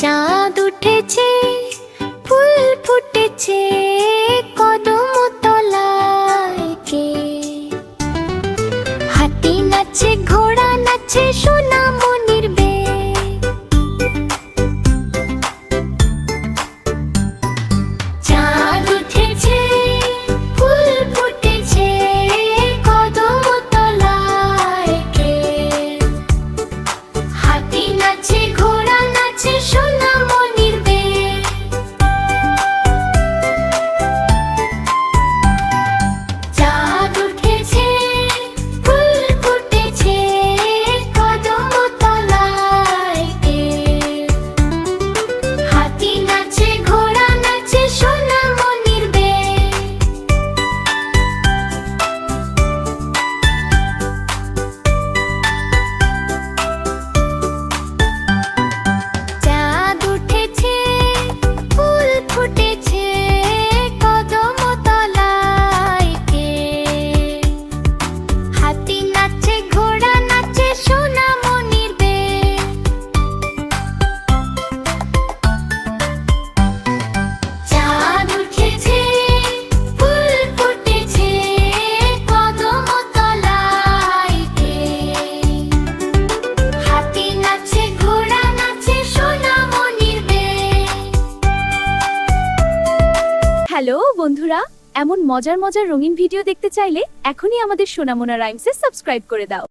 চাঁদ উঠেছে, ফুল ফুটেছে, কদম তলায় কে? হাতি নাচে, ঘোড়া নাচে, সোনামণির বে। চাঁদ উঠেছে, ফুল ফুটেছে, কদম তলায় কে? হাতি নাচে, ঘোড়া নাচে, সোনামণির বে। চাঁদ উঠেছে, ফুল ফুটেছে, কদম তলায় কে? হাতি নাচে, ঘোড়া নাচে, সোনামণির বে। চাঁদ উঠেছে, ফুল ফুটেছে, কদম তলায় কে? হাতি নাচে, ঘোড়া নাচে, সোনামণির বে। চাঁদ উঠেছে, ফুল ফুটেছে, কদম তলায় কে? হাতি নাচে, ঘোড়া নাচে, সোনামণির বে। হ্যালো বন্ধুরা, এমন মজার মজার রঙিন ভিডিও দেখতে চাইলে এখনই আমাদের সোনামোনা রাইমসে সাবস্ক্রাইব করে দাও।